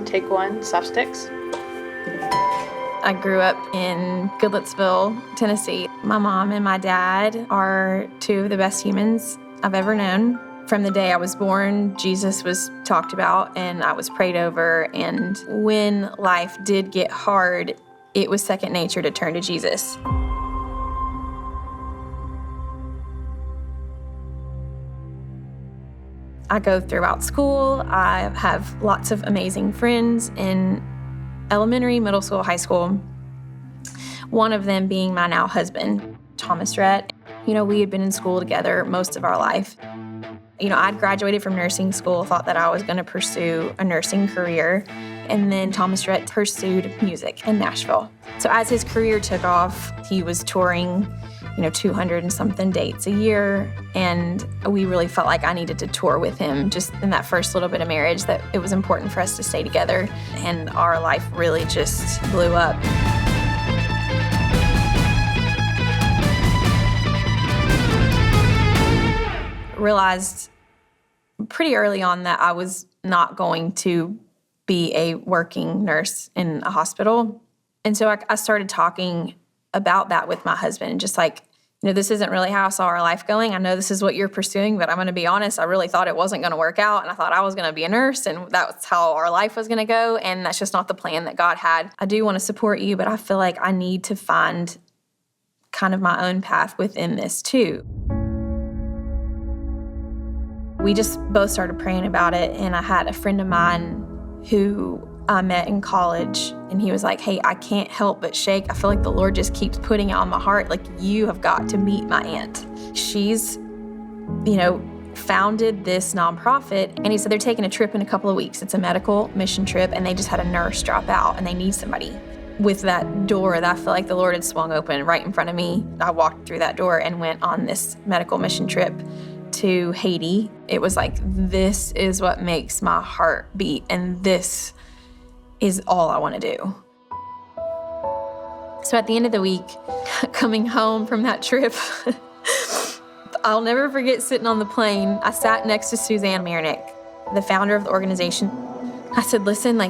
take one, slapsticks. I grew up in Goodlettsville, Tennessee. My mom and my dad are two of the best humans I've ever known. From the day I was born, Jesus was talked about and I was prayed over. And when life did get hard, it was second nature to turn to Jesus. I go throughout school. I have lots of amazing friends in elementary, middle school, high school. One of them being my now husband, Thomas Rhett. We had been in school together most of our life. I'd graduated from nursing school, thought that I was going to pursue a nursing career. And then Thomas Rhett pursued music in Nashville. So as his career took off, he was touring 200 and something dates a year. And we really felt like I needed to tour with him just in that first little bit of marriage, that it was important for us to stay together. And our life really just blew up. Realized pretty early on that I was not going to be a working nurse in a hospital. And so I started talking about that with my husband, and just like, this isn't really how I saw our life going. I know this is what you're pursuing, but I'm going to be honest, I really thought it wasn't going to work out, and I thought I was going to be a nurse, and that's how our life was going to go, and that's just not the plan that God had. I do want to support you, but I feel like I need to find kind of my own path within this too. We just both started praying about it, and I had a friend of mine who I met in college, and he was like, hey, I can't help but shake. I feel like the Lord just keeps putting it on my heart, like, you have got to meet my aunt. She's, founded this nonprofit, and he said they're taking a trip in a couple of weeks. It's a medical mission trip, and they just had a nurse drop out, and they need somebody. With that door that I feel like the Lord had swung open right in front of me, I walked through that door and went on this medical mission trip to Haiti. It was like, this is what makes my heart beat, and this is all I want to do. So at the end of the week, coming home from that trip, I'll never forget sitting on the plane. I sat next to Suzanne Marinick, the founder of the organization. I said, listen,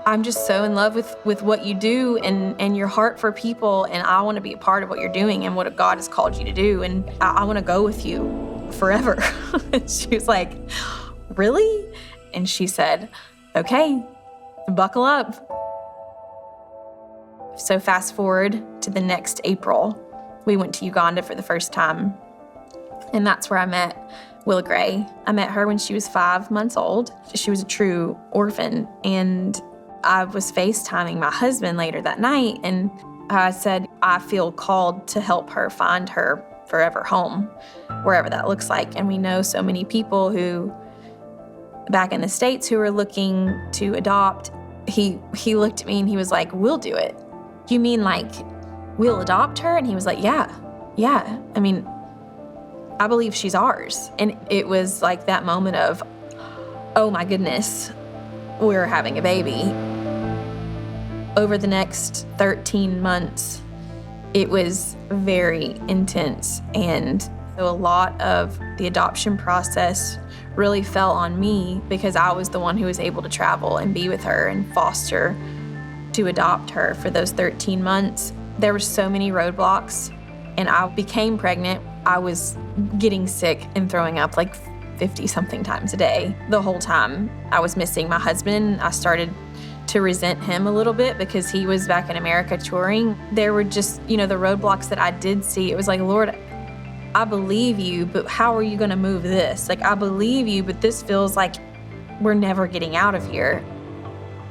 I'm just so in love with what you do and your heart for people, and I want to be a part of what you're doing and what God has called you to do, and I want to go with you forever. She was like, really? And she said, okay, buckle up. So fast forward to the next April, we went to Uganda for the first time. And that's where I met Willa Gray. I met her when she was 5 months old. She was a true orphan. And I was FaceTiming my husband later that night, and I said, I feel called to help her find her forever home, wherever that looks like. And we know so many people who, back in the States, who are looking to adopt. He looked at me and he was like, we'll do it. You mean we'll adopt her? And he was like, yeah. I mean, I believe she's ours. And it was like that moment of, oh my goodness, we're having a baby. Over the next 13 months, it was very intense, and a lot of the adoption process really fell on me because I was the one who was able to travel and be with her and foster to adopt her for those 13 months. There were so many roadblocks, and I became pregnant. I was getting sick and throwing up 50-something times a day. The whole time I was missing my husband. I started to resent him a little bit because he was back in America touring. There were just, the roadblocks that I did see. It was like, Lord, I believe you, but how are you going to move this? I believe you, but this feels like we're never getting out of here.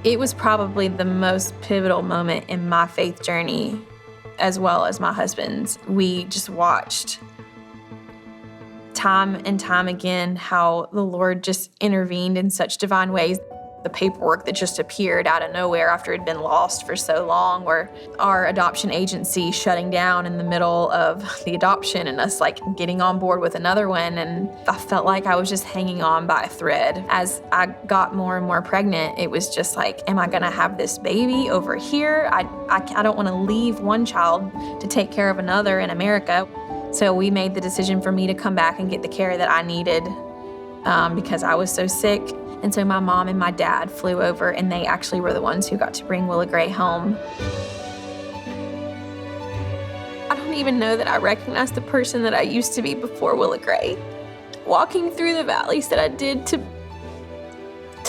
It was probably the most pivotal moment in my faith journey, as well as my husband's. We just watched time and time again how the Lord just intervened in such divine ways. The paperwork that just appeared out of nowhere after it had been lost for so long, or our adoption agency shutting down in the middle of the adoption and us getting on board with another one. And I felt like I was just hanging on by a thread. As I got more and more pregnant, it was just am I gonna have this baby over here? I don't wanna leave one child to take care of another in America. So we made the decision for me to come back and get the care that I needed because I was so sick. And so my mom and my dad flew over, and they actually were the ones who got to bring Willa Gray home. I don't even know that I recognize the person that I used to be before Willa Gray. Walking through the valleys that I did to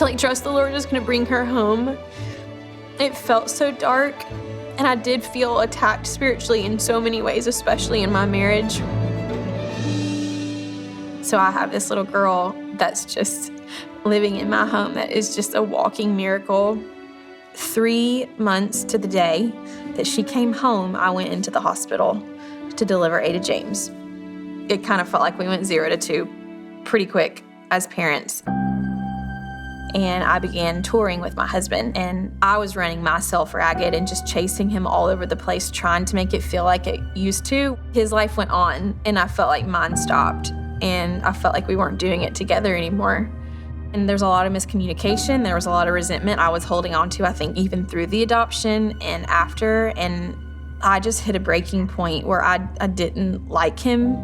like trust the Lord was gonna bring her home, it felt so dark, and I did feel attacked spiritually in so many ways, especially in my marriage. So I have this little girl that's just living in my home that is just a walking miracle. 3 months to the day that she came home, I went into the hospital to deliver Ada James. It kind of felt like we went 0 to 2 pretty quick as parents. And I began touring with my husband, and I was running myself ragged and just chasing him all over the place, trying to make it feel like it used to. His life went on, and I felt like mine stopped, and I felt like we weren't doing it together anymore. And there's a lot of miscommunication. There was a lot of resentment I was holding on to, I think, even through the adoption and after. And I just hit a breaking point where I didn't like him,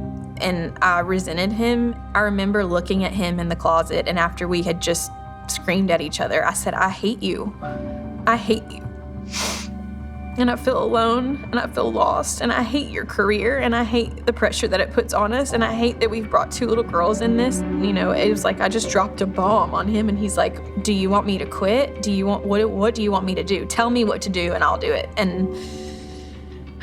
and I resented him. I remember looking at him in the closet, and after we had just screamed at each other, I said, I hate you. I hate you. And I feel alone, and I feel lost, and I hate your career, and I hate the pressure that it puts on us, and I hate that we've brought 2 little girls in this. You know, it was like I just dropped a bomb on him, and he's like, do you want me to quit? What do you want me to do? Tell me what to do, and I'll do it. And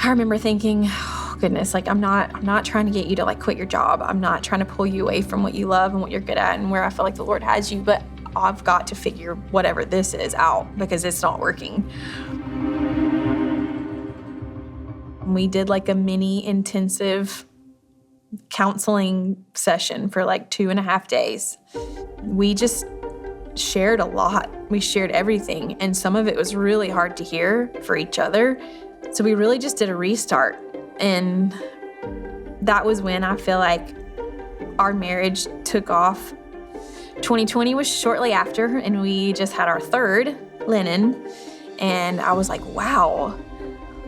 I remember thinking, oh goodness, like I'm not trying to get you to like quit your job. I'm not trying to pull you away from what you love and what you're good at and where I feel like the Lord has you, but I've got to figure whatever this is out because it's not working. We did like a mini intensive counseling session for like 2.5 days. We just shared a lot. We shared everything, and some of it was really hard to hear for each other. So we really just did a restart, and that was when I feel like our marriage took off. 2020 was shortly after, and we just had our 3rd, Lennon, and I was like, wow.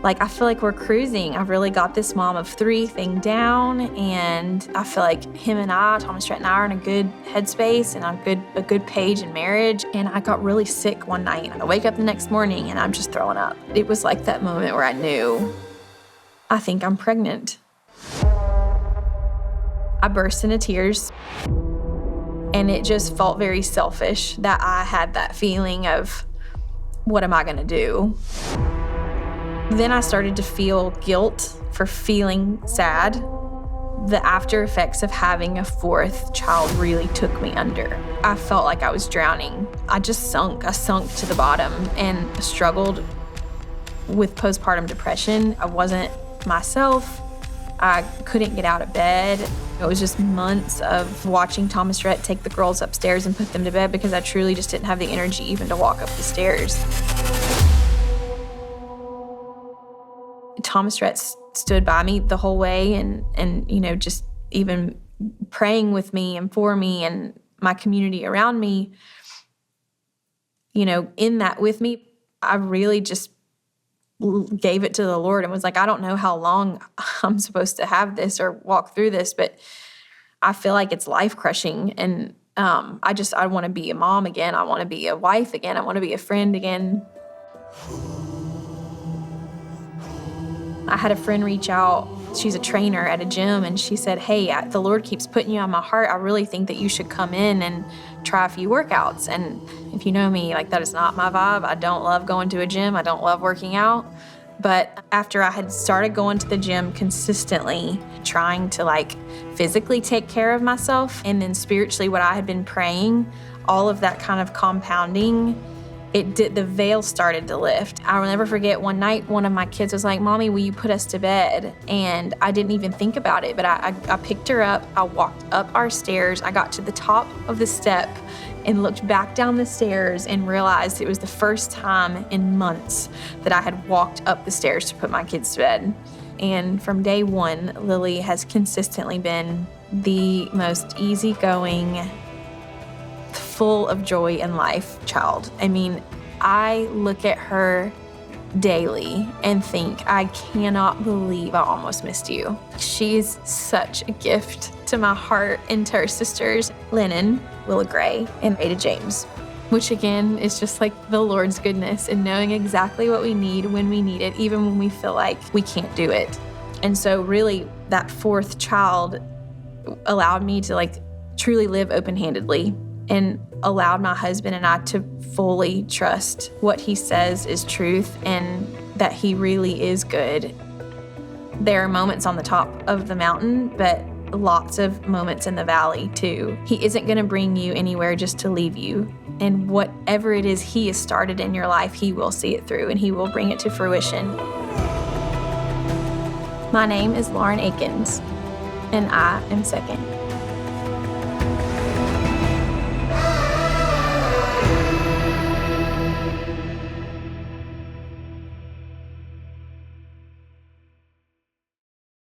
Like, I feel like we're cruising. I've really got this mom of 3 thing down, and I feel like Thomas Rhett and I are in a good headspace and a good page in marriage. And I got really sick one night, and I wake up the next morning and I'm just throwing up. It was like that moment where I knew, I think I'm pregnant. I burst into tears, and it just felt very selfish that I had that feeling of, what am I gonna do? Then I started to feel guilt for feeling sad. The after effects of having a 4th child really took me under. I felt like I was drowning. I just sunk. I sunk to the bottom and struggled with postpartum depression. I wasn't myself. I couldn't get out of bed. It was just months of watching Thomas Rhett take the girls upstairs and put them to bed because I truly just didn't have the energy even to walk up the stairs. Thomas Rhett stood by me the whole way and you know, just even praying with me and for me and my community around me, you know, in that with me. I really just gave it to the Lord and was like, I don't know how long I'm supposed to have this or walk through this, but I feel like it's life crushing. And I want to be a mom again. I want to be a wife again. I want to be a friend again. I had a friend reach out. She's a trainer at a gym, and she said, hey, the Lord keeps putting you on my heart. I really think that you should come in and try a few workouts. And if you know me, like, that is not my vibe. I don't love going to a gym. I don't love working out. But after I had started going to the gym consistently, trying to like physically take care of myself, and then spiritually what I had been praying, all of that kind of compounding, the veil started to lift. I will never forget one night, one of my kids was like, Mommy, will you put us to bed? And I didn't even think about it, but I picked her up. I walked up our stairs. I got to the top of the step and looked back down the stairs and realized it was the first time in months that I had walked up the stairs to put my kids to bed. And from day one, Lily has consistently been the most easygoing, full of joy and life child. I mean, I look at her daily and think, I cannot believe I almost missed you. She's such a gift to my heart and to her sisters, Lennon, Willa Gray, and Ada James, which again is just like the Lord's goodness and knowing exactly what we need when we need it, even when we feel like we can't do it. And so really that fourth child allowed me to like truly live open-handedly and allowed my husband and I to fully trust what he says is truth and that he really is good. There are moments on the top of the mountain, but lots of moments in the valley too. He isn't going to bring you anywhere just to leave you. And whatever it is he has started in your life, he will see it through and he will bring it to fruition. My name is Lauren Akins, and I am second.